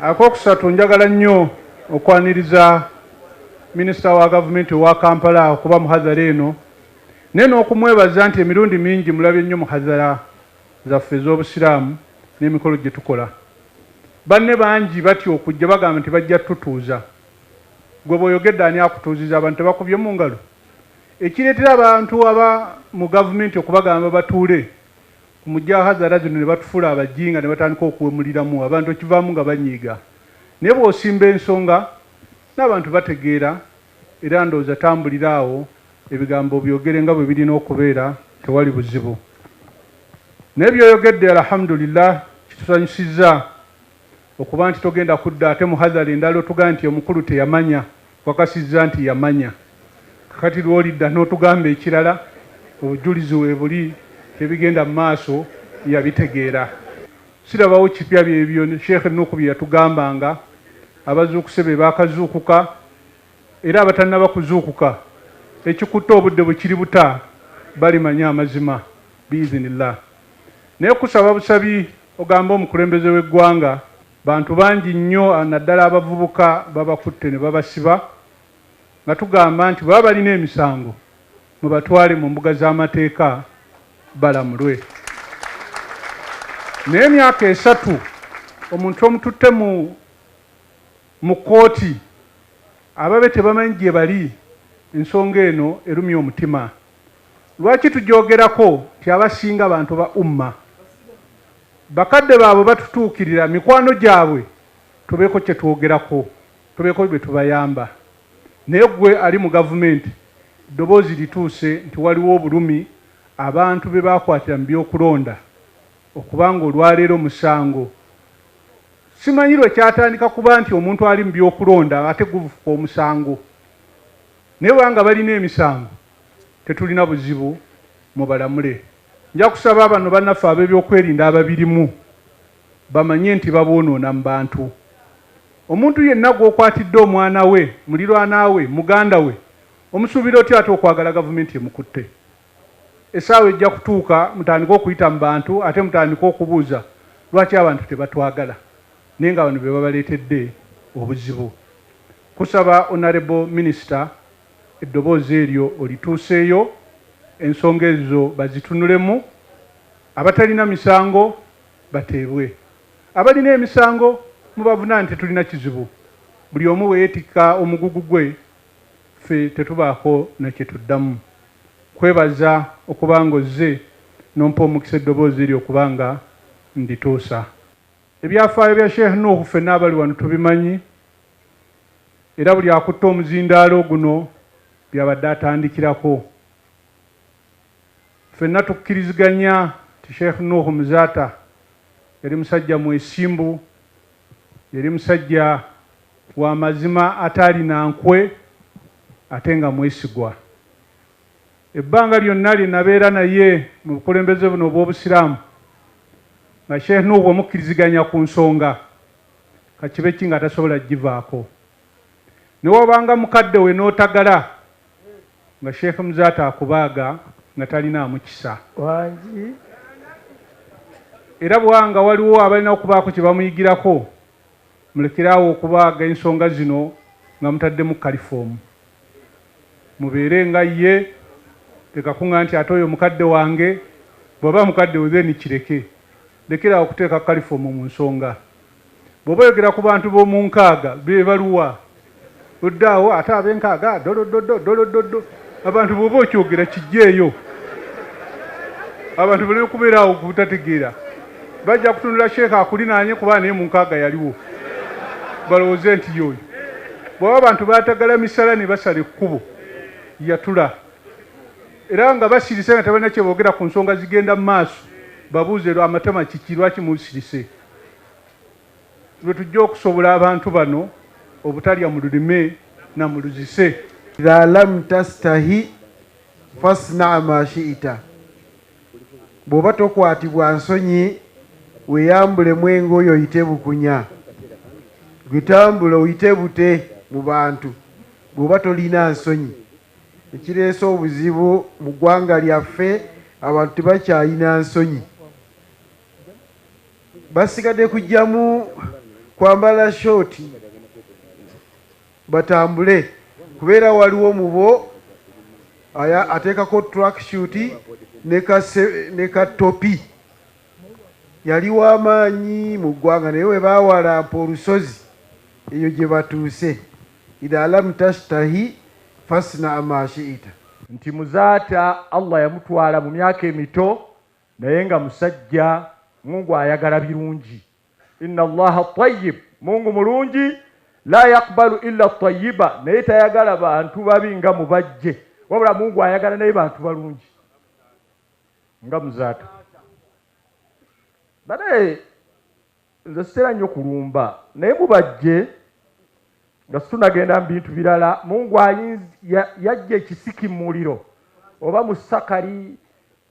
Akokusatu njagala nnyo okwaniriza Minisita wa Gavumenti wa Kampala okuba muhadhara eno neno okumwebaza nti emirundi mingi mulabye nnyo muhadhara zaffe ez'obusiraamu n'emikolo gye tukola. Banne bangi batya okujja bagamba nti bajja tutuuza. Gwe bw'oyogedde ani akutuuziza abantu tebakubye mu ngalo? Ekireetera abantu aba mu gavumenti okubagamba batuule ku mujahazara zino ne batufuula abajinga ne batandika okuwemuliramu abantu okivaamu nga banyiiga. Naye bw'osimba ensonga n'abantu bategeera era ndowooza tambulira awo ebigambo byogere nga bwe birina okubeera tewali buzibu. Naye by'oyogedde alhamdulillah kitusanyusizza okuba nti togenda kudda ate muhadhara endala otugaa nti omukulu teyamanya wakasizza nti yamanya. Kakati lw'olidda n'otugamba ekirala obujulizi weebuli tebigenda mu maaso yabitegeera. Sirabawo kipya byebyo Sheikh Nuku bye yatugambanga abazuukuse be baakazuukuka era abatannaba kuzuukuka ekikutta obudde bwe kiri buta balimanya amazima biizinillah. Naye kusaba busabi ogamba omukulembeze w'eggwanga bantu bangi nnyo naddala abavubuka babakutte ne babasiba nga tugamba nti baba balina emisango mubatwale mu mbuga z'amateeka balamulwe. Naye emyaka 3 omuntu omututte mu kooti ababe tebamanyi gye bali ensonga eno erumya omutima. Lwaki tujoogerako ti abasinga abantu ba umma bakadde baabwe batutuukirira mikwano gyabwe tubeeko kye twogerako tubeeko bye tubayamba. Naye gwe ali mu gavumenti eddoboozi lituuse nti waliwo obulumi abantu be baakwatira mu byokulonda okubanga olwaleero musango. Simanyi lwe kyatandika kuba nti omuntu ali mu byokulonda ate gufuka omusango. Naye bwanga balina emisango tetulina buzibu mubalamule. Nja kusaba bano bannaffe ab'ebyokwerinda ababirimu bamanye nti baboonoona mu bantu. Omuntu yenna gw'okwatidde omwana we mulirwana we muganda we omusuubira otya ate okwagala gavumenti emukutte. Essaawa ejja kutuuka mutandika okuyita mu bantu ate mutandika okubuuza lwaki abantu tebatwagala naye nga bano be babaleetedde obuzibu. Kusaba Honorable Minister eddoboozi eryo olituuseeyo ensonga ezo bazitunulemu. Abatalina misango bateebwe, abalina emisango mubavunaane tetulina kizibu. Buli omu bwe yeetikka omugugu gwe ffe tetubaako na kye tuddamu. Kwebaza okubanga ozze nompa omukisa eddoboozi eryo okubanga ndituusa. Ebyafaayo bya Sheikh Nuhu ffenna abali wano tubimanyi era buli akutta omuzindaalo guno byabadde atandikirako. Ffenna tukkiriziganya ti Sheikh Nuhu Muzaata yali musajja mwesimbu, yali musajja wa mazima ataalina nkwe ate nga mwesigwa. Ebbanga lyonna lye nabeera naye mu bukulembeze buno obw'obusiraamu nga Sheikh Nuhu bw'omukkiriziganya ku nsonga kakibe ki nga tasobola givaako. Ne wabanga mukadde we n'otagala nga Sheikh Muzaata akubaaga nga talina amukisa wangi. Era bwanga waliwo abalina okubaako kye bamuyigirako mulekeraawo okubaaga ensonga zino nga mutaddemu kalifoomu. Mubeere nga ye tekakunga nti ate oyo mukadde wange bw'oba mukadde wezeni kireke. Lekeraawo okuteeka kalifoomu mu nsonga. Bw'oba oyogera ku bantu b'omu nkaaga beebaluwa oddaawo ate ab'enkaaga dolododo abantu bw'oba okyogera kijjeeyo. Abantu balina okubeeraawo kubutategeera bajja kutunula Sheikh akulinaanye kuba naye mu nkaaga yaliwo balowooze nti yoyo. Bw'aba abantu baatagala misala ne basala ekkubo yatula era nga basirise nga tebalina kye boogera ku nsonga zigenda mu maaso babuuze amatama kiki lwaki musirise. Lwe tujja okusobola abantu bano obutalya mu lulime na mu luzise. Idha lam tastahi fasna ma shi'ita. Bw'oba tokwatibwa nsonyi weeyambule mwengo oyo oyite bukunya, gwetambule oyite bute mu bantu bw'oba tolina nsonyi. Ekireese obuzibu mu ggwanga lyaffe abantu tebakyalina nsonyi. Basigadde kujjamu kwambala shoti batambule kubeera waliwo mubo ateekako tracksuit ne katopi yali w'amaanyi mu ggwanga naye we baawalampa olusozi eyo gye batuuse idha lam tashtahi fasna ma shi'ita nti muzaata Allah yamutwala mu myaka emito naye nga musajja Mungu ayagala birungi. Inna Allaha tayyib, Mungu mulungi, la yakbalu illa tayyiba, naye tayagala bantu babi nga mubajje, wabula Mungu ayagala naye bantu balungi nga muzaata. Bale nze sitera nnyo kulumba naye mubajje nga tunagenda mu bintu birala. Mungu yajja ekisiki mu muliro oba mu sakari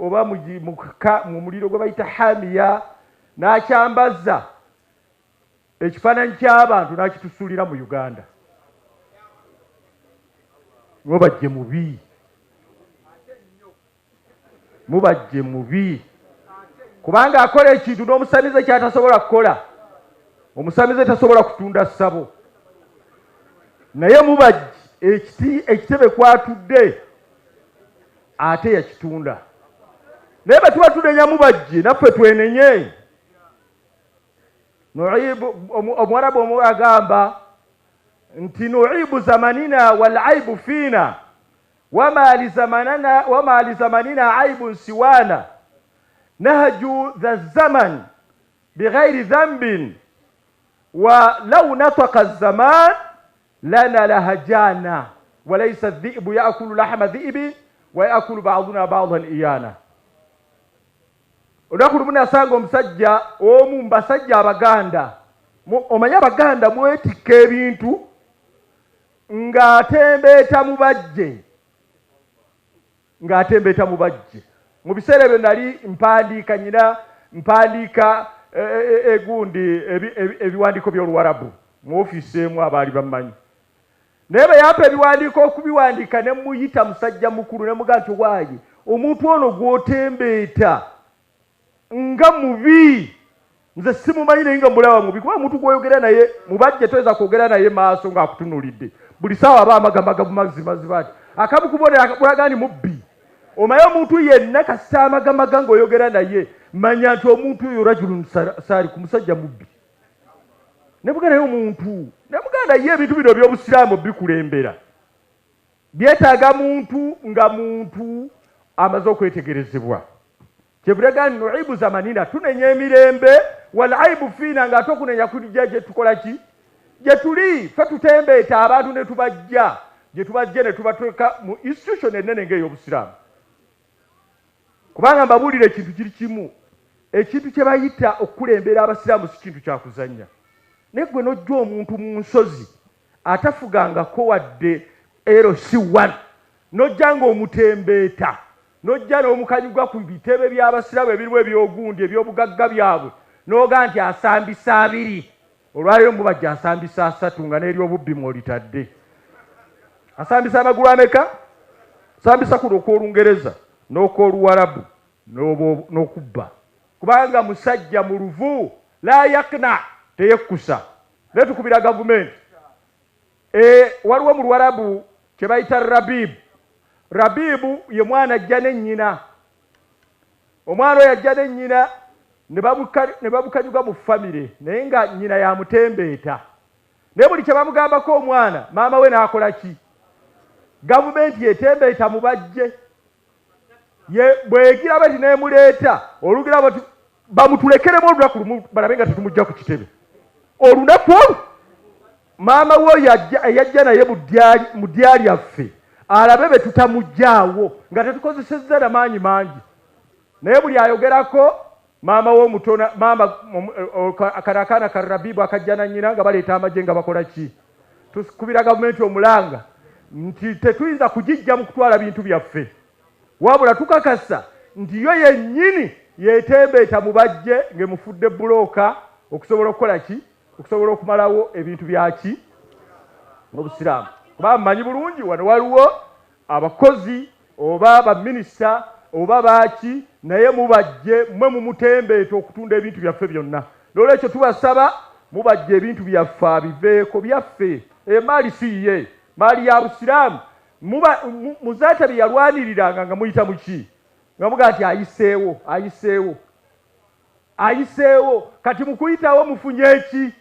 oba mu muliro gwe bayita hamiya, n'akyambaza ekifaananyi ky'abantu n'akitusuulira mu Uganda. Mubajje mubi, mubajje mubi, kubanga akola ekintu n'omusamize kyatasobola kukola. Omusamize tasobola kutunda ssabo, naye mubajje ekitebe kwatudde ate yakitunda. Naye bwe tuba tunenya mubajje naffe twenenye. Omwarabu omu agamba nti nuibu zamanina wal aibu fina wama li zamanina aibun siwana nahju dha zaman bighairi dhanbin wa law nataqa zaman lana lahajana walaysa dhi'bu yaakulu lahma dhi'bi wa yaakulu ba'duna ba'dan iyana. Olunaku lumu nasanga omusajja omu mbasajja Abaganda. Omanye Abaganda mwetikka ebintu ng'atembeeta mubajje. Mu biseera ebyo nali mpandiika egundi ebiwandiiko by'Oluwarabu mu ofiisi emu abaali bamanyi. Naye bwe yampa ebiwandiiko okubiwandiika ne muyita musajja mukulu ne mugaa nti waayi omuntu ono gw'otembeeta nga mubi, nze simumanyi naye nga mulaba mubi, kuba omuntu gw'oyogera naye mubajje toyinza kwogera naye maaso ng'akutunuulidde buli saawa aba amagamaga bumazimaziba ati akamu kubonera bulaga ni mubbi. Omaye omuntu yenna kasita amagamaga ng'oyogera naye manya nti omuntu oyo rajulun saari ku musajja mubbi. Ne buganda naye omuntu ne buganda ye ebintu bino by'obusiraamu bikulembera byetaaga muntu nga muntu amaze okwetegerezebwa. Kyebulaga nuibu zamanina tunenya emirembe wal aibu fina nga tokunenya kujja gye tukola ki gye tuli fe tutembeeta abantu ne tubajja gye tubajje ne tubatweka mu institution ennene ng'ey'obusiraamu. Kubanga mbabuulira ekintu kiri kimu, ekintu kye bayita okukulembera abasiraamu si kintu kya kuzannya. Naye gwe n'ojja omuntu mu nsozi atafugangako wadde LC1 n'ojja ng'omutembeeta n'ojja n'omukanyugwa ku bitebe by'abasiraamu ebirimu ebyogundi eby'obugagga byabwe n'oga nti asambisa 2 olwaleero mubajja asambisa 3 nga n'ery'obubbi mw'olitadde. Asambisa amagulu ameka? Asambisa kuno okw'Olungereza n'okw'Oluwarabu n'okubba. Kubanga musajja mu luvu la yakna teyekkusa. Naye tukubira gavumenti. Waliwo mu Luwarabu kye bayita Rabibu. Rabibu ye mwana ajja ne nnyina. Omwana oyo ajja ne nnyina ne babukanyuga mu famire naye nga nnyina yamutembeeta. Naye buli kye bamugambako omwana maama we n'akola ki? Gavumenti yetembeeta mubajje. Bwegiraba nti neemuleeta olugira bati bamutulekeremu olunaku lumu balabe nga tetumujja ku kitebe. Olunaku olwo maama we yajja naye mu ddyali yaffe alabe be tutamujjaawo nga tetukozesezza na maanyi mangi. Naye buli ayogerako maama w'omutona maama akaana ka Rabibu akajja na nnyina nga baleeta amagye nga bakola ki? Tukubira gavumenti omulanga nti tetuyinza kugijja mu kutwala bintu byaffe, wabula tukakasa nti yo yennyini yeetembeeta mubajje ng'emufudde bulooka okusobola okukola ki? Okusobola okumalawo ebintu byaki n'obusiraamu. Kuba mmanyi bulungi wano waliwo abakozi oba baminisita oba baaki naye mubajje mmwe mumutembeeta okutunda ebintu byaffe byonna. N'olwekyo tubasaba mubajja ebintu byaffe abiveeko byaffe emaali siye maali ya busiraamu muzaata bye yalwaniriranga nga muyita muki nga mugaa nti ayiseewo kati mukuyitawo mufunye eki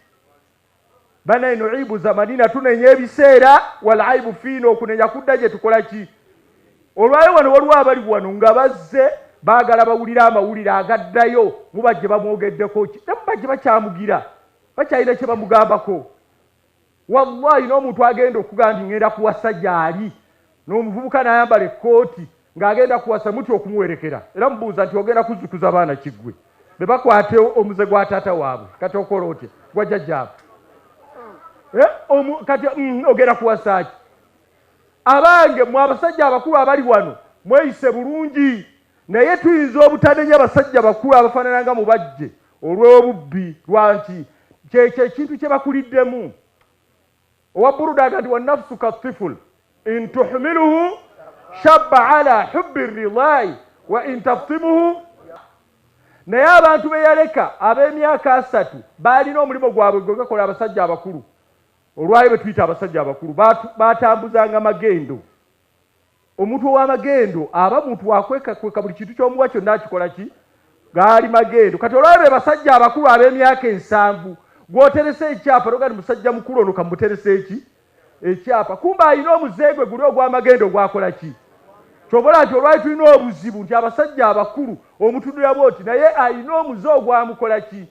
banaye nuibu zamanina tunenya ebiseera walaibu fiina okunenya kudda gye tukola ki olwayo wano waliwo abali wano nga bazze baagala bawulira amawulire agaddayo mubajje bamwogeddeko ki nemubajje bakyamugira bakyalina kye bamugambako wallahi n'omuntu agenda okugamba nti ngenda kuwasa gy'ali n'omuvubuka n'ayambala ekkooti ng'agenda kuwasa muti okumuwerekera era mubuuza nti ogenda kuzukuza baana kiggwe be bakwate omuze gwa taata waabwe kati okola otya gwa jjajjaabwe kati ogenda kuwasa ki abange mwe abasajja abakulu abali wano mweyise bulungi naye tuyinza obutanenya abasajja bakulu abafaanana nga mubajje olw'obubbi lwanki kyekyo ekintu kye bakuliddemu owa burudaga nti wannafsu katiful in tuhmiluhu shabba ala hubbi ridai wa in taftimuhu naye abantu be yaleka ab'emyaka 3 baalina omulimu gwabwe gwe gakola abasajja abakulu olwayo be tuyita abasajja abakulu baatambuzanga magendo omuntu ow'amagendo aba muntu wakwekakweka buli kintu ky'omuwa kyonna akikola ki gaali magendo kati olwayo be basajja abakulu ab'emyaka 7 gw'oterese ekyapa noga ni musajja mukulu ono kamuterese eki ekyapa kumba alina omuzeegwe guli ogw'amagendo gwakola ki kyobola nti olwayo tulina obuzibu nti abasajja abakulu omutunulira bwoti naye alina omuze ogwamukola ki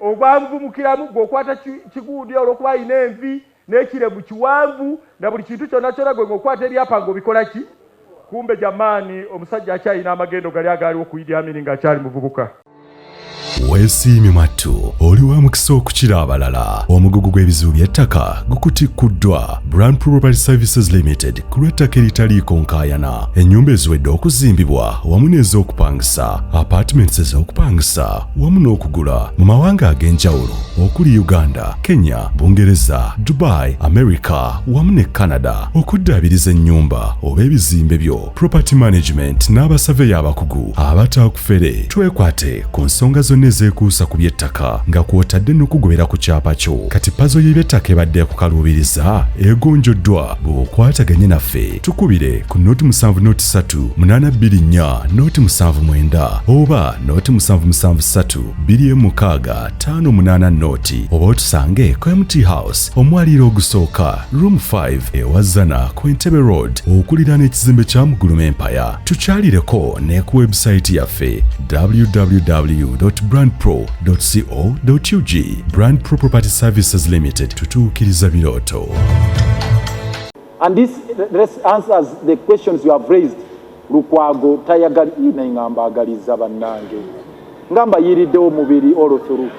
ogwamuvumukiramu gw'okwata kigundi olw'okuba alina envi n'ekiremu kiwanvu na buli kintu kyonna kyonna gwe ng'okwata ebyapa ng'obikola ki kumbe jamaani omusajja akyalina amagendo gali agaaliwo ku Idi Amin ng'akyali muvubuka. Weesiimye mattu oli wa mukisa okukira abalala. Omugugu gw'ebizibu by'ettaka gukutikkuddwa Brand Property Services Limited ku lw'ettaka eritaliiko nkaayana. Ennyumba eziwedde okuzimbibwa wamu n'ez'okupangisa, apartments ez'okupangisa wamu n'okugula mu mawanga ag'enjawulo okuli Uganda, Kenya, Bungereza, Dubai, America wamu ne Canada. Okuddaabiriza ennyumba oba ebizimbe byo, property management n'abasaveya abakugu abataakufere. Twekwate ku nsonga zonna ezekuusa ku by'ettaka nga kw'otadde n'okugobera ku kyapa kyo. Kati pazo y'eby'ettaka ebadde okukaluubiriza egonjoddwa bw'okwataganye naffe. Tukubire ku noti 703 noti 79 oba noti 773 noti oba otusange ku MT House omwaliiro ogusooka room 5 ewazana ku Entebbe Road okuliraana ekizimbe kya Muguluma Empire. Tukyalireko ne ku website yaffe www.brandpro.co.ug. Brand Pro Property Services Limited, tutuukiriza birooto. And this answers the questions you have raised. Lukwago tayagali ngamba agaliza bannange ngamba yiriddewo mubiri all through.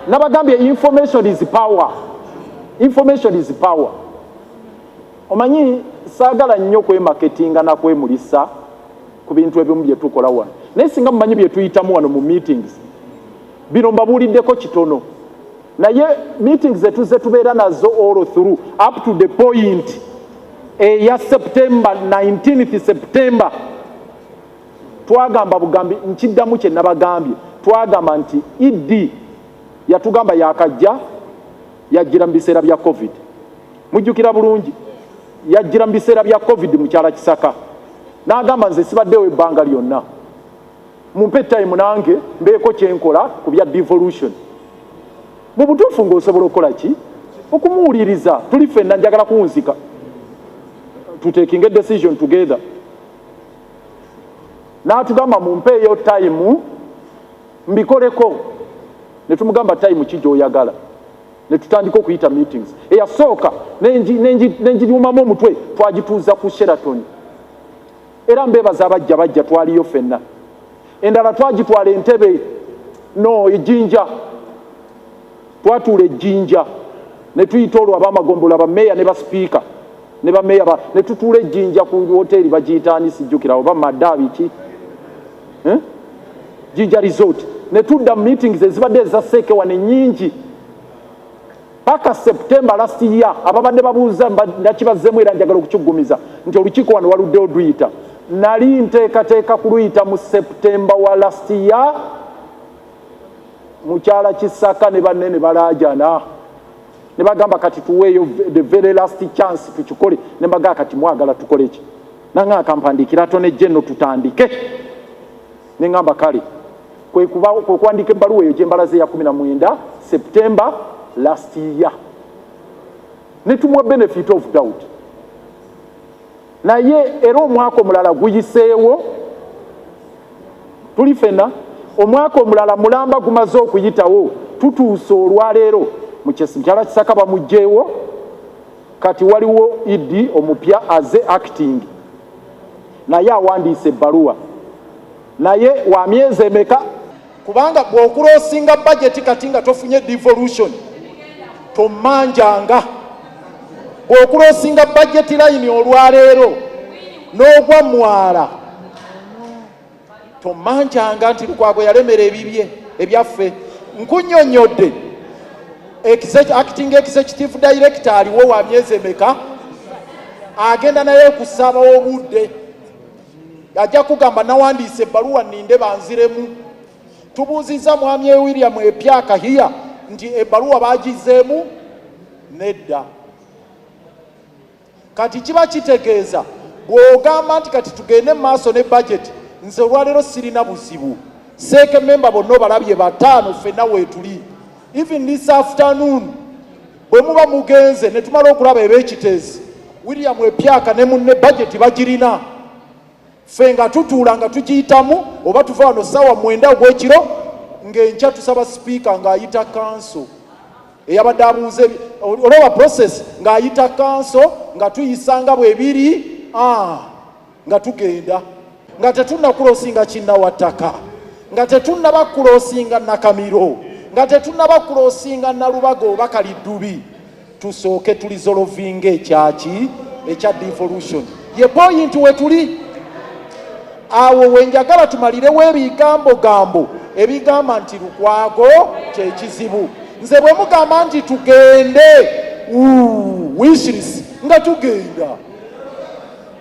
Nabagambye information is power. Information is power. Omanyi saagala nnyo kwemarketinga na kwemulisa ku bintu ebimu bye tukola wano. Naye singa mumanyi bye tuyitamu wano mu meetings. Bino mbabuuliddeko kitono. Naye meetings zetu tubeera nazo all through up to the point ya September 19th September twagamba bugambi nkiddamu kye nabagambye twagamba nti Idi yatugamba yakajja yajjira mu biseera bya COVID. Mujjukira bulungi yajjira mu biseera bya COVID mu kyala Kisaka n'agamba nze sibaddewo ebbanga lyonna mumpe time nange mbeeko kyenkola ku bya devolution. Mu butuufu ng'osobola okukola ki okumuwuliriza. Tuli ffenna njagala kunzika to taking a decision together. N'atugamba mumpeeyo time mbikoleko. Ne tumugamba time ki gy'oyagala ne tutandika okuyita meetings. Eyasooka nenjirumamu omutwe twagituuza ku Sheraton era mbeebaza bajja twaliyo ffenna. Endala twagitwala Entebbe no Ejjinja twatuula Ejjinja ne tuyita olwo ab'amagombola bameeya ne baspeaker ne bameeya ne tutuula Ejjinja ku hoteri bagiyitaani sijjukira oba Madaabi ki Jinja Resort ne tudda meetings ezibadde eza Seekewa ne nnyingi paka September last year. Ababadde babuuza ndakibazzeemu era njagala okukiggumiza nti olukiiko wano waluddewo duyita. Nali nteekateeka kuluyita mu September wa last year mukyala Kisaka ne banne balaajana ne bagamba kati tuweeyo the very last chance tukikole ne bagamba kati mwagala tukole ki nanga akampandiikira tone jenno tutandike ne ngamba kale kwe kuandika ebbaluwa eyo gyembalaze ya 19 September last year ne tumwa benefit of doubt naye era omwaka omulala guyiseewo tuli fena omwaka omulala mulamba gumaze okuyitawo tutuuse olwaleero mukyala Kisaka bamugjeewo kati waliwo idi omupya aze acting naye awandiise ebbaluwa naye wa myezi emeka kubanga bw'okuloosinga budget kati nga tofunye devolution tomanjanga bw'okuloosinga budget line olwaleero n'ogwa mwala tomanjanga nti Lukwago yalemera ebibye ebyaffe nkunyonyodde acting executive director aliwo wa myezi emeka agenda naye kusaba obudde ajja kugamba nawandiise ebbaluwa ninde banziremu tubuuziza mwami William epyaka hiya nti ebbaluwa bagizeemu nedda kati kiba kitegeeza bw'ogamba nti kati tugende maaso ne budget nze olwaleero sirina buzibu seeke memba bonna balabye bataano ffenna weetuli even this afternoon bwe muba mugenze ne tumala okulaba eb'ekiteezi William epyaka ne munne budget bagirina ffe nga tutuula nga tugiyitamu oba tuva wano ssaawa 9 ogw'ekiro ng'enkya tusaba sipiika ng'ayita kanso eyabadde abuuze olaba process ng'ayita kanso nga tuyisanga bwebiri nga tugenda nga tetunnakulosinga kinnawattaka nga tetunnabakulosinga Nakamiro nga tetunnabakulosinga Nalubago oba Kaliddubi tusooke tulizolovinga ekyaki ekya devolution ye point wetuli awo wenjagala tumalirewo ebigambo ebigamba nti Lukwago kyekizibu nze bwe mugamba nti tugende wishlist nga tugenda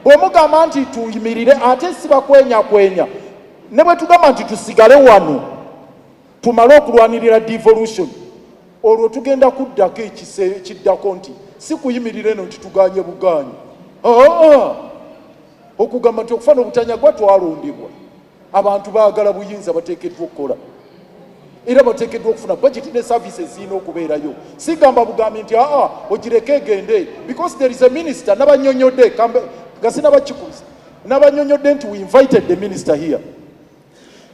bwe mugamba nti tuyimirire ate siba kwenya ne bwe tugamba nti tusigale wano tumale okulwanirira devolution olwo tugenda kuddako ekiddako nti si kuyimirire eno nti tuganye buganye okugamba nti okufana obutanya gwa twalondebwa abantu baagala buyinza bateekeddwa okukola era bateekeddwa okufuna budget ne services zirina okubeerayo sigamba bugambi nti ogireke egende because there is a minister nabanyonyodde nga sinabakikuza nabanyonyodde nti we invited the minister here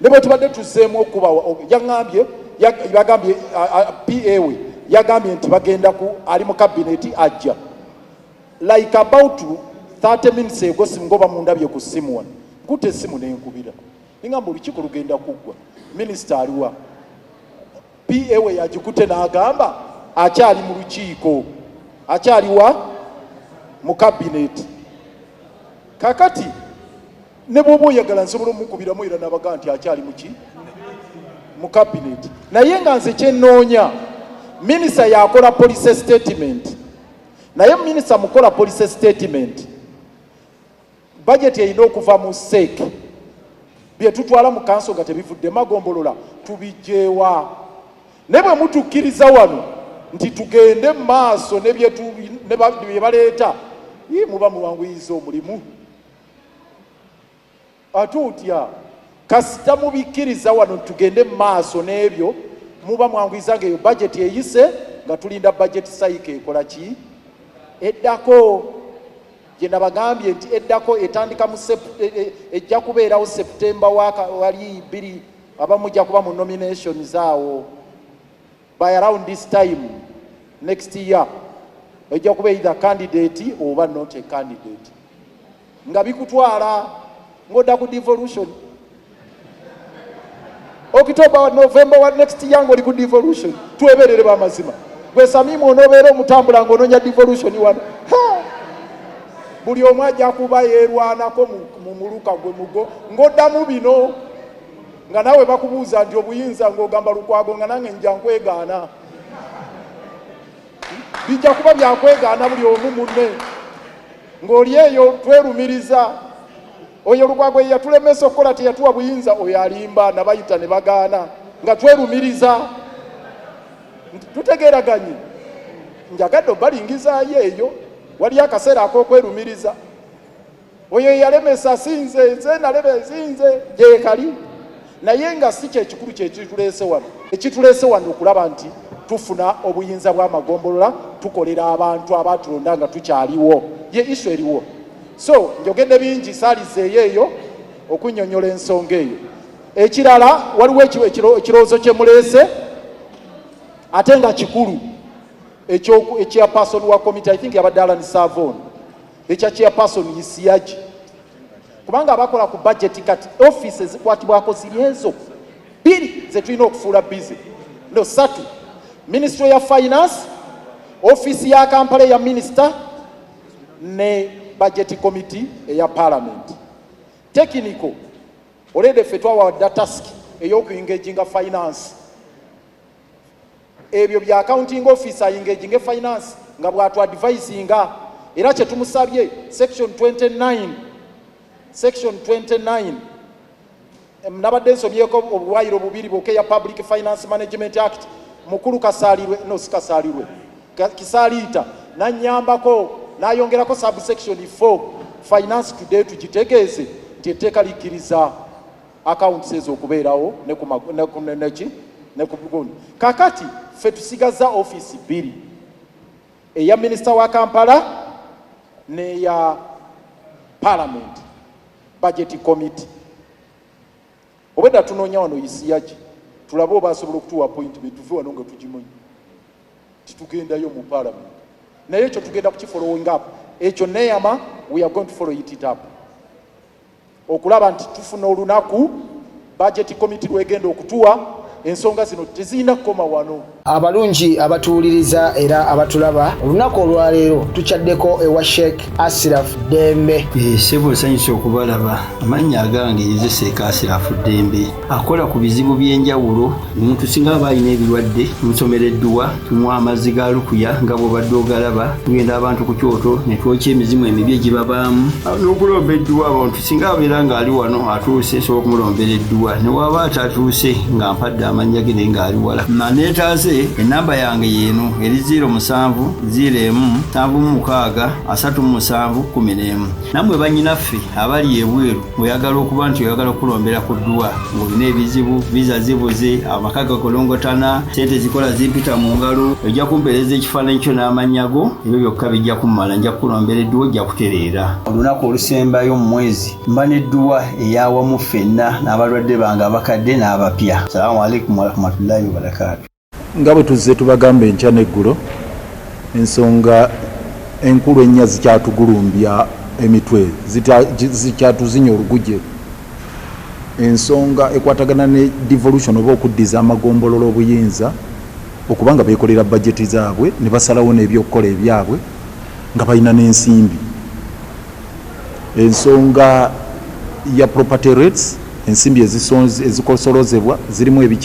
ne bwe tubadde tuzzeemu okuba yaŋŋambye bagambye PA we yagambye nti bagenda ali mu kabineti ajja like about 30 minutes ago singoba mundabye ku simu wano nkute simu nenkubira ningamba olukiiko lugenda kuggwa minisita aliwa PA we yagikute n'agamba akyali mu lukiiko akyaliwa mu kabineti kakati ne bw'oba oyagala nsobola omukubiramu era n'abaga nti akyali muki mu kabineti naye nga nze kyennoonya minisita yakola police statement naye minisita mukola police statement budget erina okuva mu seeke bye tutwala mu kanso nga tebivudde magombolola tubijjeewa ne bwe mutukkiriza wano nti tugende mu maaso ne bye baleeta muba muwanguyiza omulimu ate otya kasita mubikkiriza wano tugende mu maaso n'ebyo muba mwanguyiza ng'eyo budget eyise nga tulinda budget cycle ekola ki eddako gye nabagambye nti eddako etandika ejja kubeerawo September wali 2 abamujja kuba mu nominations awo by around this time next year ejja kuba either candidate oba not a candidate nga bikutwala ng'odda ku devolution October November next year ng'oli ku devolution tweberere b'amazima gwe Samimu onoobeera omutambula ng'onoonya devolution wano buli omu ajja kuba yeerwanako mu muluka gwe mugo ng'oddamu bino nga nawe bakubuuza nti obuyinza ng'ogamba Lukwago nga nange nja nkwegaana bijja kuba byakwegaana buli omu munne ng'oli eyo twerumiriza oyo Lukwago yatulemesa okukola teyatuwa buyinza oyo alimba nabayita ne bagaana nga twerumiriza tutegeraganye njagadde obalingizaayo eyo wali akaseera ak'okwerumiriza oyo yalemesa sinze nze nalebe sinze gyekali naye nga si kyekikulu kyekituleese wano ekituleese wano okulaba nti tufuna obuyinza bw'amagombolola tukolera abantu abatulonda nga tukyaliwo ye isu eriwo so njogedde bingi saalizeeyo eyo okunnyonnyola ensonga eyo ekirala waliwo ekirowoozo kye muleese ate nga kikulu chairperson wa committee I think yabadde Alan Savon ekya chairperson yisiyaji kubanga abakola ku budget kati office ezikwatibwako ziri ezo bbiri ze tulina okufuula busy no satu ministry ya finance office ya Kampala ya minister ne budget committee eya parliament technical already fetwa wa task ey'okuengaginga finance ebyo bya accounting officer engaging finance nga bwatu advisinga era kye tumusabye section 29 nabadde nsomyeko obuwayiro bubiri bwoke ya Public Finance Management Act mukulu kasalirwe no sikasalirwe kisalita nanyambako nayongerako subsection 4 finance today tugitegeeze tieteka likiriza accounts ezo okubeerawo ne ku bugundi kakati fe tusigaza office bbiri eya minister wa Kampala ne ya parliament budget committee obeda tunoonya wano yisiyaji tulabe oba asobola okutuwa appointment tuve wano nga tugimanyi titugendayo mu parliament naye ekyo tugenda kukifollowing up ekyo neyama we are going to follow it up okulaba nti tufuna olunaku budget committee lwegenda okutuwa ensonga zino tezirina kukoma wano. Abalungi abatuwuliriza era abatulaba olunaku olwaleero tukyaddeko ewa Sheikh Asiraf Dembe. Sebo nsanyusa okubalaba amannya agange Seeka Asiraf Dembe akola ku bizibu by'enjawulo omuntu singa aba alina ebirwadde musomereddwa tumuwa amazzi ga lukuya nga bw'obadde ogalaba tugenda abantu ku kyoto ne twokya emizimu emibi egibabaamu n'okulomba edduwa abantu singa abeera ng'ali wano atuuse sobola okumulombera edduwa ne waba atatuuse nga mpadde amannya ge naye ng'ali wala neetaase enamba yange yeeno eri 0707363711 nammwe bannyinaffe abali ebweru oyagala okuba nti oyagala okulombera ku dduwa ng'olina ebizibu viza zibuze amaka gakolongotana sente zikola zimpita mu ngalo ojja kumpeereza ekifaananyi kyo n'amannya go ebyo byokka bijja kummala nja kukulombera edduwa ojja kutereera olunaku olusembayo mu mwezi mba n'edduwa eyawamu ffenna n'abalwadde bange abakadde n'abapya. Salaamu alaikum warahmatullahi wabarakatuh. Nga bwe tuzze tubagambe enkya n'eggulo ensonga enkulu ennya zikyatugulumbya emitwe zikyatuzinya oluguje ensonga ekwatagana ne devolution oba okuddiza amagombololo obuyinza okubanga beekolera bajeti zaabwe ne basalawo n'ebyokukola ebyabwe nga balina n'ensimbi ensonga ya property rates ensimbi ezikosolozebwa zirimu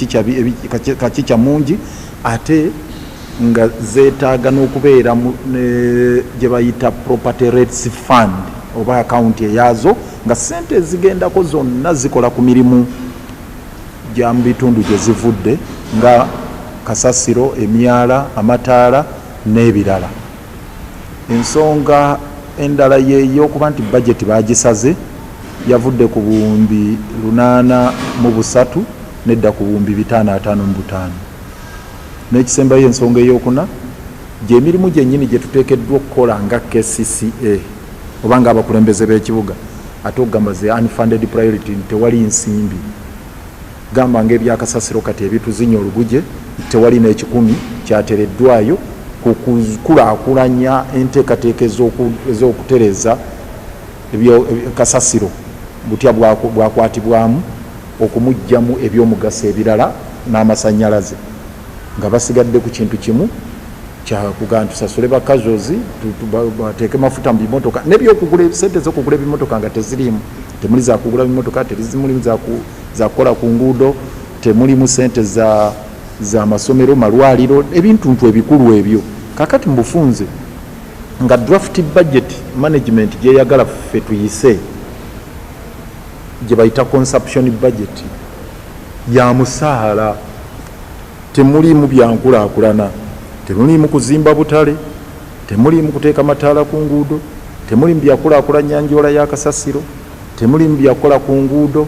kakica mungi ate nga zeetaaga n'okubeera gye bayita property rates fund oba akawunti eyaazo nga sente zigendako zonna zikola ku mirimu gya mu bitundu gye zivudde nga kasasiro emyala amataala n'ebirala. Ensonga endala y'okuba nti bajeti bagisaze yavudde ku buwumbi 803 nedda ku buwumbi 555 n'ekisembayo ensonga ey'okuna gy'emirimu gyennyini gye tuteekeddwa okukola nga KCCA oba nga abakulembeze b'ekibuga ate okugamba ze unfunded priority tewali nsimbi gamba ng'ebyakasasiro kati ebituzinya oluguje tewali n'ekikumi kyatereddwayo kukulaakulanya enteekateeka ez'okutereza kasasiro butya bwakwatibwamu okumugjamu ebyomugaso ebirala n'amasannyalaze nga basigadde ku kintu kimu kyakuga tusasule bakazozi bateeke mafuta mu bimotoka nebyokugula sente z'okugula ebimotoka nga tezirimu temuli zakugula bimotoka tezimulimu zakukola ku nguudo temulimu sente za masomero malwaliro ebintuntu ebikulu ebyo kakati mu bufunze nga draft budget management gyeyagala ffe tuyise gye bayita consumption budget ya musaala, temulimu byankulaakulana, temulimu kuzimba butale, temulimu kuteeka mataala ku nguudo, temulimu byakulaakulanya njoola ya kasasiro, temulimu byakola ku nguudo,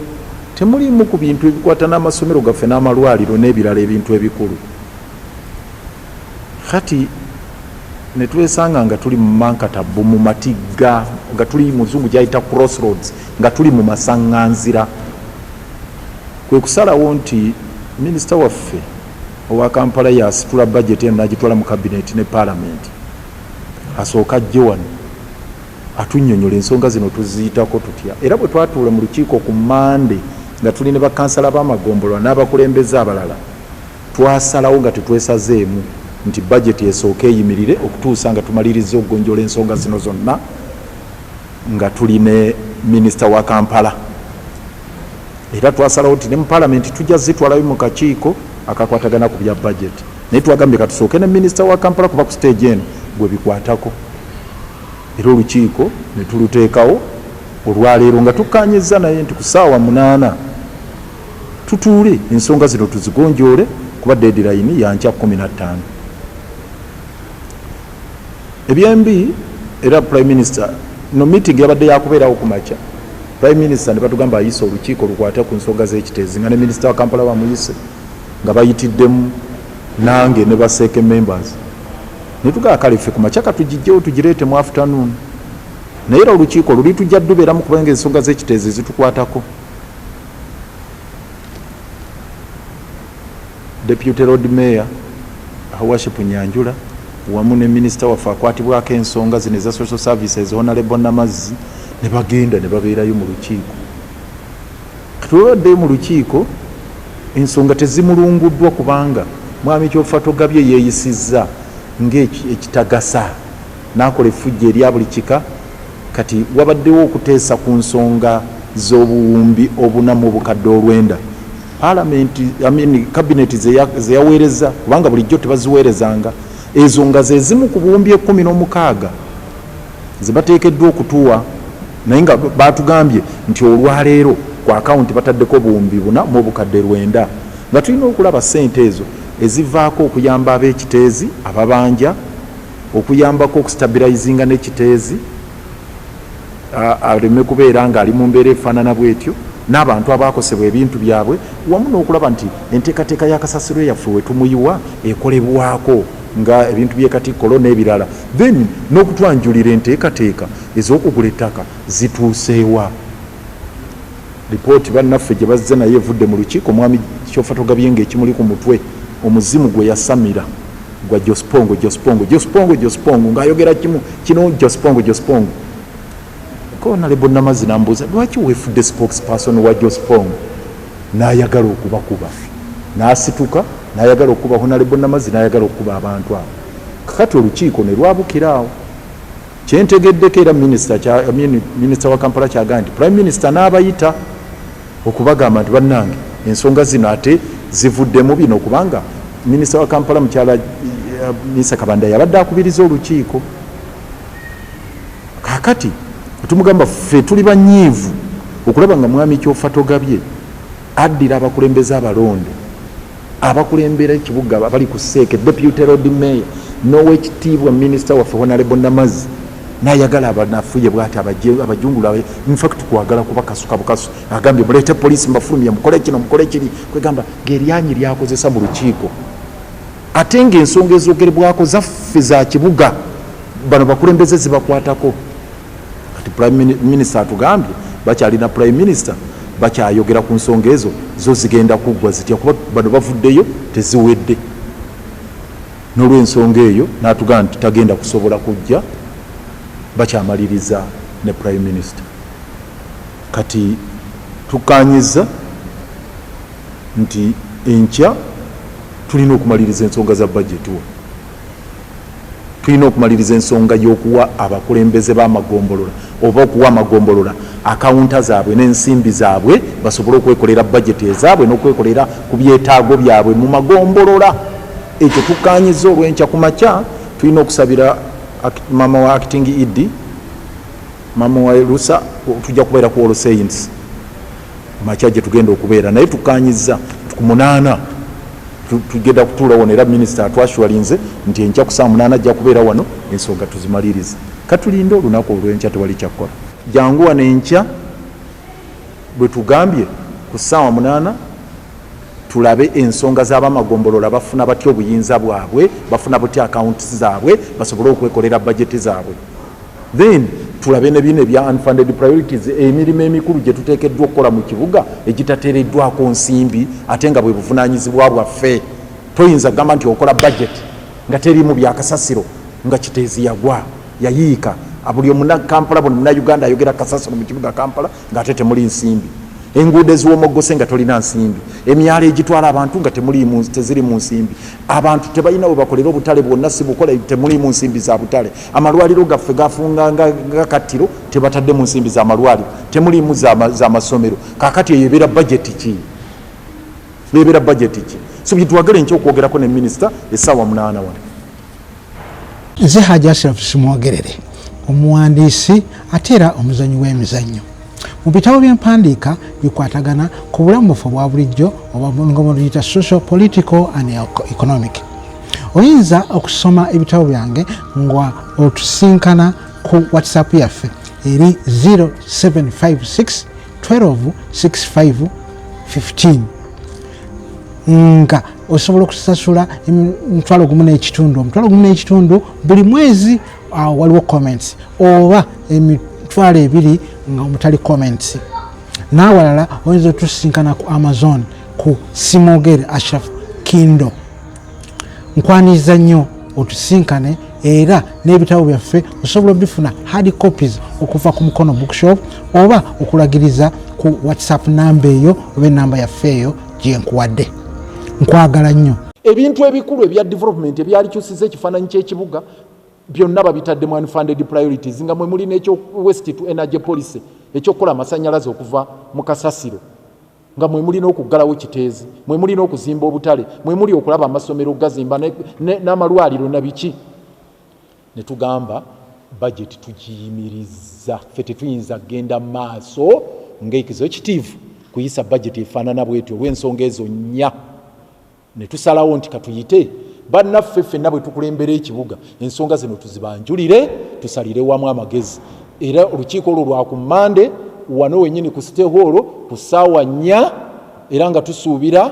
temulimu ku bintu ebikwata n'amasomero gaffe n'amalwaliro n'ebirala ebintu ebikulu. Kati ne twesanga nga tuli mu mankatabu mu matigga, nga tuli muzungu gyayita crossroads, nga tuli mu masaŋŋanzira. Kwe kusalawo nti minisita waffe owa Kampala yasitula bajeti eno n'agitwala mu kabineti ne paalamenti, asooka ajje wano atunnyonnyola ensonga zino tuziyitako tutya. Era bwe twatuula mu lukiiko ku Mande nga tuli ne bakansala b'amagombolola n'abakulembeze abalala, twasalawo nga tetwesazeemu nti bajeti esooka eyimirire okutuusa nga tumaliriza okugonjola ensonga zino zonna nga tuli ne minisita wa Kampala. Era twasalawo nti ne mu paalamenti tujja zitwalayo mu kakiiko akakwatagana ku bya bajeti, naye twagambye katusooke ne minisita wa Kampala kuba ku stage eno gwe bikwatako. Era olukiiko ne tuluteekawo olwaleero nga tukkaanyizza naye nti ku ssaawa 8 tutuule ensonga zino tuzigonjoole kuba deadline ya nkya 15. Ebyembi era Prime Minister no meeting yabadde yakubeerawo ku makya. Prime Minister ne batugamba ayise olukiiko lukwate ku nsonga z'ekiteezi nga ne minisita wa Kampala bamuyise nga bayitiddemu nange ne baseeke members. Ne tugaa kale ffe ku makya katugijjewo tugireete mu afternoon. Naye era olukiiko luli tujja dubeeramu kubanga ensonga z'ekiteezi zitukwatako. Deputy Road Mayor Worship Nyanjula wamu ne minisita waffe akwatibwako ensonga zino eza social services Honorable Namazzi ne bagenda ne babeerayo mu lukiiko. Katulwaddeyo mu lukiiko ensonga tezimulunguddwa kubanga mwami Kyoffa Togabye yeeyisizza ng'ekitagasa n'akola effujjo erya buli kika. Kati wabaddewo okuteesa ku nsonga z'obuwumbi 490. Parliament cabinet ze yaweereza kubanga bulijjo tebaziweerezanga, ezo nga ze zimu ku buwumbi 16 ze bateekeddwa okutuwa, naye nga batugambye nti olwaleero ku akawunti bataddeko buwumbi 490 nga tulina okulaba ssente ezo ezivaako okuyamba ab'ekiteezi ababanja, okuyambako okustabilizinga n'ekiteezi aleme kubeera nga ali mu mbeera efaanana bwetyo, n'abantu abaakosebwa ebintu byabwe, wamu n'okulaba nti enteekateeka y'akasasiro yaffe we tumuyiwa ekolebwako nga ebintu by'ekatikkolo n'ebirala, then n'okutwanjulira enteekateeka ez'okugula ettaka zituuseewa. Lipooti bannaffe gye bazze naye evudde mu lukiiko, mwami Kyoffa Togabye ng'ekimuli ku mutwe omuzimu gwe yasamira gwa Jospongo ng'ayogera kimu kino Jospongo. Honorable Namazzi nambuuza lwaki weefudde spokesperson wa Jospongo, n'ayagala okubakuba, n'asituka n'ayagala okuba Honorable Namazzi, n'ayagala okuba abantu abo. Kakati olukiiko ne lwabukiraawo. Kyentegeddeko era minisita wa Kampala kyagaa nti Prime Minister n'abayita okubagamba nti bannange ensonga zino ate zivuddemu bino, kubanga minisita wa Kampala mukyala Minisita Kabanda yabadde akubiriza olukiiko. Kakati tumugamba ffe tuli banyiivu okulaba nga mwami Kyoffa Togabye addira abakulembeze abalonde, abakulembera ekibuga abali ku Seeke, Deputy Road Mayor n'owekitiibwa minisita waffe Honorable Namazzi, n'ayagala abanafuye bw'ati abajungula. In fact kwagala kuba kasuka bukasu, agambye muleete poliisi mbafulumye mukole kino mukole kiri, kwegamba ng'eryanyi lyakozesa mu lukiiko ate ng'ensonga ezoogerebwako zaffe za kibuga bano bakulembeze zibakwatako. Prime Minister atugambye bakyalina Prime Minister bakyayogera ku nsonga ezo zo zigenda kuggwa zitya kuba bano bavuddeyo teziwedde. N'olw'ensonga eyo n'atugamba nti tagenda kusobola kujja, bakyamaliriza ne Prime Minister. Kati tukkaanyiza nti enkya tulina okumaliriza ensonga za budget wo, tulina okumaliriza ensonga y'okuwa abakulembeze b'amagombolola oba okuwa amagombolola akawunta zaabwe n'ensimbi zaabwe basobole okwekolera bajeti ezaabwe n'okwekolera ku byetaago byabwe mu magombolola. Ekyo tukkaanyiza olw'enkya ku makya. Tulina okusabira mama wa acting Idi, mama wa Lusa, tujja kubeera ku All Saints makya gye tugenda okubeera, naye tukkaanyiza kati ku 8 tugenda kutuula wano era minisita atwashuwalinze nti enkya ku saa 8 ajja kubeera wano ensonga tuzimalirize. Katulinde olunaku olw'enkya tewali kyakkola. Jangu wano enkya bwe tugambye ku ssaawa 8 tulabe ensonga z'abamagombolola bafuna batya obuyinza bwabwe, bafuna butya akawunti zaabwe, basobole okwekolera bajeti zaabwe. Then tulabe ne bino ebya unfunded priorities, emirimu emikulu gye tuteekeddwa okukola mu kibuga egitateereddwako nsimbi ate nga bwe buvunaanyizibwa bwaffe. Toyinza gamba nti okola budget nga terimu byakasasiro nga kiteezi yagwa yayiika. Buli omuna Kampala buli muna Uganda ayogera kasasiro mu kibuga Kampala ng'ate temuli nsimbi. Enguudo eziwomogose nga tolina nsimbi. Emyalo egitwala abantu nga teziri mu nsimbi. Abantu tebalina we bakolera obutale bwonna si bukola temuli mu nsimbi za butale. Amalwaliro gaffe gafunga nga katiro tebatadde mu nsimbi za malwaliro. Temuli mu za masomero. Kakati eyo ebeera budget ki? Ebeera budget ki? So bitwagala enkya okwogerako ne minisita essaawa 8 wano. Nze Hajji Asirafu Simwogerere, omuwandiisi ate era omuzanyi w'emizannyo. Mu bitabo by'empandiika bikwatagana ku bulamu bwaffe obwa bulijjo oba nga luyita social, political and economic. Oyinza okusoma ebitabo byange nga otusinkana ku WhatsApp yaffe eri 0756 12 65 15 nga osobola okusasula omutwalo gumu n'ekitundu buli mwezi. Waliwo comments oba emitwalo 2 nga omutali comments. N'awalala oyinza otusinkana ku Amazon ku Simwogere Ashraf Kindle. Nkwaniriza nnyo otusinkane era n'ebitabo byaffe osobola obifuna hard copies okuva ku Mukono Bookshop oba okulagiriza ku WhatsApp namba eyo oba enamba yaffe eyo gye nkuwadde. Nkwagala nnyo. Ebintu ebikulu ebya development ebyalikyusiza ekifaananyi ky'ekibuga byonna babitadde mu unfunded priorities nga mwe muli n'ekyo waste to energy policy ekyokukola amasannyalaze okuva mu kasasiro, nga mwe muli n'okuggalawo kiteezi, mwe muli n'okuzimba obutale, mwe muli okulaba amasomero gazimba n'amalwaliro na biki. Ne tugamba budget tugiyimiriza, ffe tetuyinza kgenda maaso ng'executive kuyisa budget efaanana bwetyo olw'ensonga ezo nnya. Ne tusalawo nti katuyite bannaffe ffenna bwe tukulembera ekibuga ensonga zino tuzibanjulire tusalire wamu amagezi. Era olukiiko olwo lwa ku Mande wano wennyini ku City Hall ku ssaawa 4 era nga tusuubira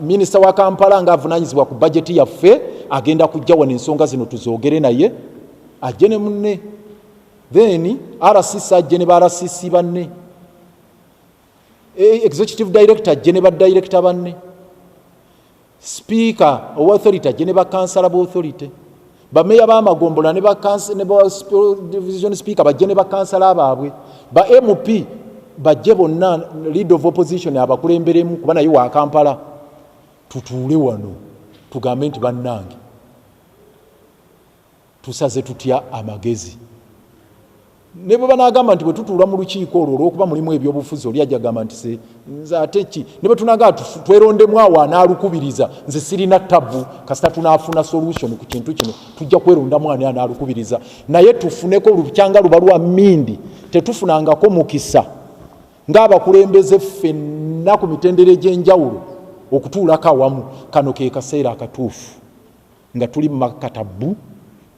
minisita wa Kampala ng'avunaanyizibwa ku bajeti yaffe agenda kujja wano ensonga zino tuzoogere naye ajje ne munne, then RCC ajje ne ba RCC banne, executive director ajje ne ba director banne, speaker owa authority ajje ne ba councillor ba authority, bameya b'amagombola ne ba division speaker bajje ne ba councillor baabwe, ba MP bajje bonna, leader of opposition abakulemberemu kuba naye wa Kampala. Tutuule wano tugambe nti bannange tusaze tutya amagezi. Ne bwe banaagamba nti bwe tutuula mu lukiiko olwo olw'okuba mulimu ebyobufuzi oli ajja gamba nti nze ate ki, ne bwe tunagaa twerondemu awo anaalukubiriza nze sirina ttabu kasita tunaafuna solution ku kintu kino tujja kwerondamu ani anaalukubiriza, naye tufuneko lukyanga luba lwa mmindi tetufunangako mukisa ng'abakulembeze ffenna ku mitendera egy'enjawulo okutuulako awamu. Kano ke kaseera akatuufu nga tuli mu makatabu,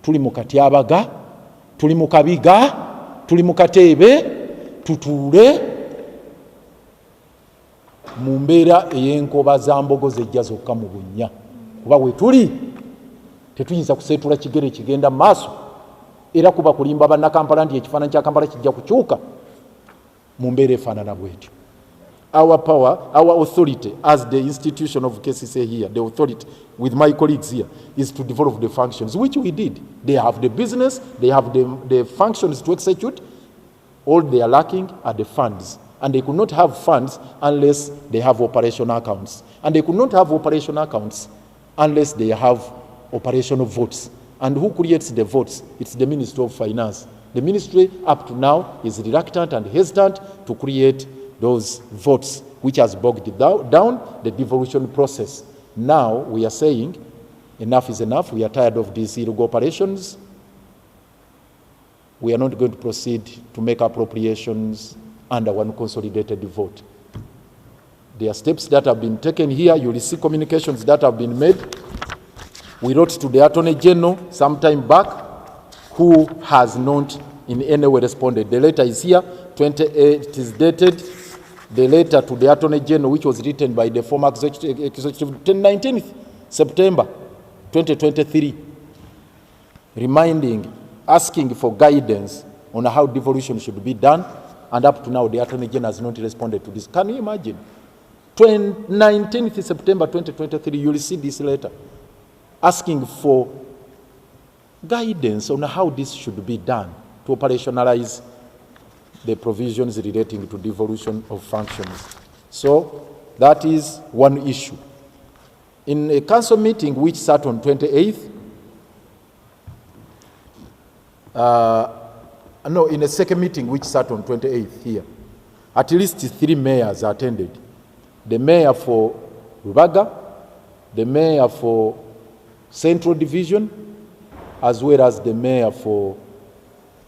tuli mu katyabaga, tuli mu kabiga, tuli mu kateebe, tutuule mu mbeera ey'enkoba za mbogo zejja zokka mu bunnya. Kuba we tuli tetuyinza kuseetula kigere kigenda mu maaso, era kuba kulimba bannakampala nti ekifaananyi kya Kampala kijja kukyuka mu mbeera efaanana bwetyo. Our power, our authority as the institution of KCCA here, the authority with my colleagues here, is to develop the functions, which we did. They have the business, they have the functions to execute. All they are lacking are the funds. And they could not have funds unless they have operational accounts. And they could not have operational accounts unless they have operational votes. And who creates the votes? It's the Ministry of Finance. The ministry up to now is reluctant and hesitant to create those votes, which has bogged down the devolution process. Now we are saying enough is enough. We are tired of these illegal operations. We are not going to proceed to make appropriations under one consolidated vote. There are steps that have been taken here. You will see communications that have been made. We wrote to the Attorney General some time back, who has not in any way responded. The letter is here, 28, it is dated. The letter to the Attorney General, which was written by the former executive 19th September 2023, asking for guidance on how devolution should be done, and up to now the Attorney General has not responded to this. Can you imagine? 19th September 2023, you will see this letter asking for guidance on how this should be done to operationalize the provisions relating to devolution of functions. So that is one issue. In a council meeting which sat on 28th, in a second meeting which sat on 28th here, at least 3 mayors attended. The mayor for Obubaka, the mayor for Central Division, as well as the mayor for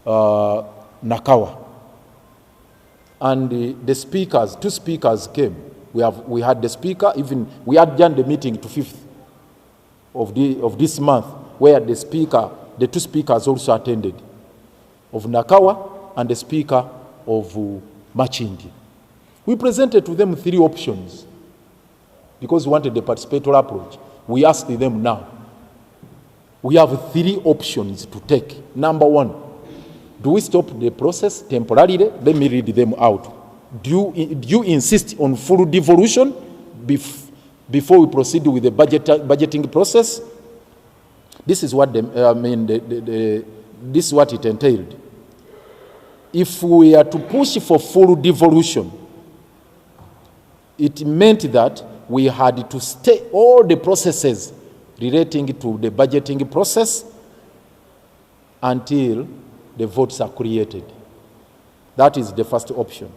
Nakawa. And the speakers, 2 speakers came. We had the speaker, even we adjourned the meeting to 5th of this month, where the 2 speakers also attended, of Nakawa and the speaker of Machindi. We presented to them 3 options because we wanted the participatory approach. We asked them now, we have 3 options to take. Number 1, do we stop the process temporarily? Let me read them out. Do you insist on full devolution before we proceed with the budgeting process? This is what this is what it entailed. If we are to push for full devolution, it meant that we had to stay all the processes relating to the budgeting process until the votes are created. That is the first option.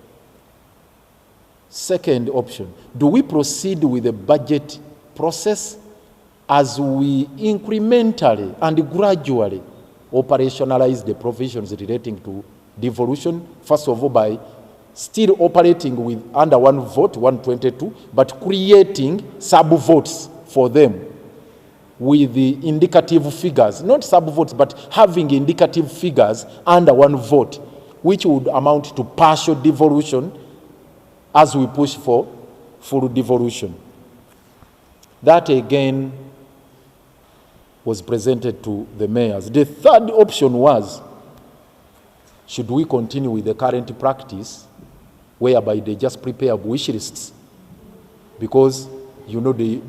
Second option, do we proceed with the budget process as we incrementally and gradually operationalize the provisions relating to devolution, first of all by still operating with under 1 vote, 122, but creating sub-votes for them with the indicative figures, not sub-votes, but having indicative figures under 1 vote, which would amount to partial devolution as we push for full devolution. That again was presented to the mayors. The third option was, should we continue with the current practice whereby they just prepare wish lists? Because you know the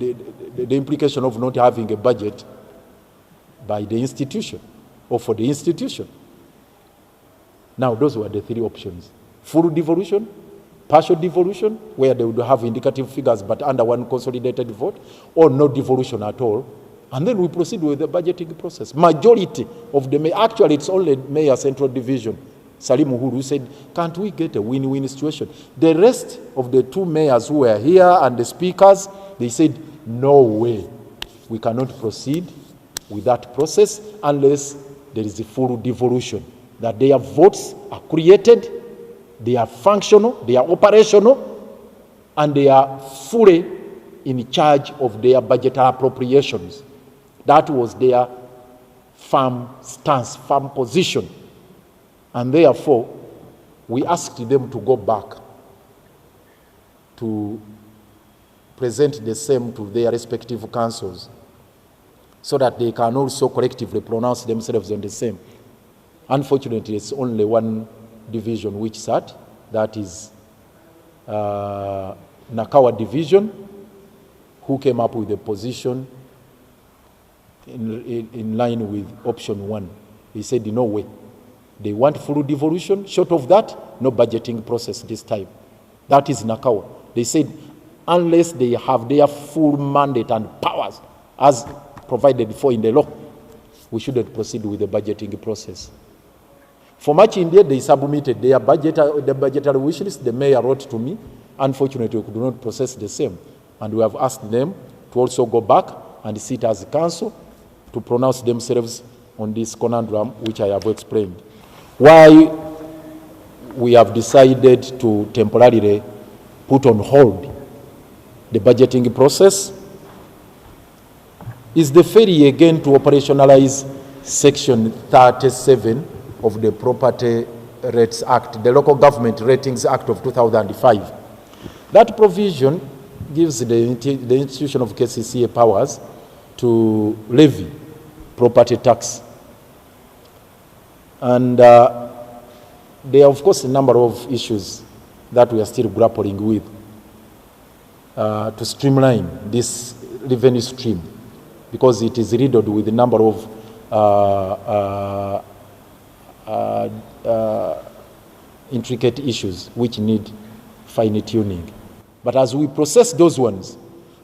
implication of not having a budget by the institution or for the institution. Now those were the 3 options. Full devolution, partial devolution, where they would have indicative figures but under 1 consolidated vote, or no devolution at all. And then we proceed with the budgeting process. Majority of the actually it's only Mayor Central Division, Salim Uhuru, said, can't we get a win-win situation? The rest of the 2 mayors who were here and the speakers, they said, no way. We cannot proceed with that process unless there is a full devolution, that their votes are created, they are functional, they are operational, and they are fully in charge of their budgetary appropriations. That was their firm stance, firm position. And therefore, we asked them to go back to present the same to their respective councils so that they can also collectively pronounce themselves on the same. Unfortunately, it's only 1 division which sat, that is Nakawa division, who came up with a position in line with option 1. He said, no way. They want full devolution. Short of that, no budgeting process this time. That is Nakawa. They said, unless they have their full mandate and powers as provided for in the law, we shouldn't proceed with the budgeting process. For much India, they submitted their the budgetary wish list. The mayor wrote to me. Unfortunately, we could not process the same. And we have asked them to also go back and sit as a council to pronounce themselves on this conundrum, which I have explained. Why we have decided to temporarily put on hold the budgeting process, is the failure again to operationalize Section 37 of the Property Rates Act, the Local Government Ratings Act of 2005. That provision gives the institution of KCCA powers to levy property tax. And there are, of course, a number of issues that we are still grappling with to streamline this revenue stream, because it is riddled with a number of intricate issues which need fine-tuning. But as we process those ones,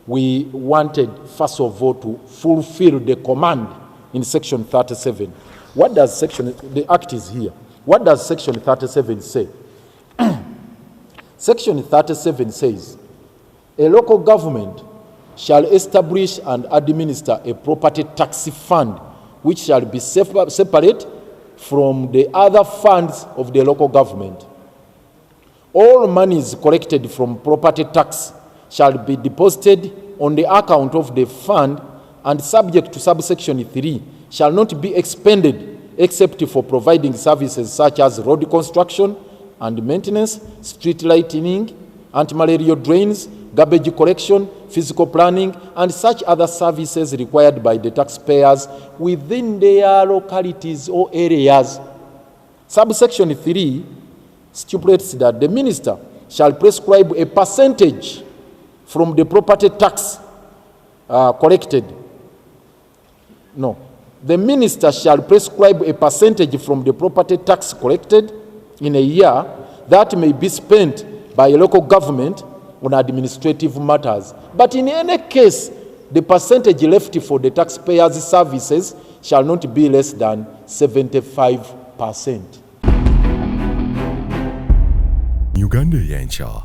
we wanted, first of all, to fulfill the command in Section 37. What does the Act is here. What does Section 37 say? Section 37 says, a local government shall establish and administer a property tax fund which shall be separate from the other funds of the local government. All monies collected from property tax shall be deposited on the account of the fund and, subject to subsection 3, shall not be expended except for providing services such as road construction and maintenance, street lighting, anti-malarial drains, garbage collection, physical planning, and such other services required by the taxpayers within their localities or areas. Subsection 3 stipulates that the minister shall prescribe a percentage from the property tax collected. No. The minister shall prescribe a percentage from the property tax collected in a year that may be spent by a local government on administrative matters. But in any case, the percentage left for the taxpayers' services shall not be less than 75%. UgandaEyenkya,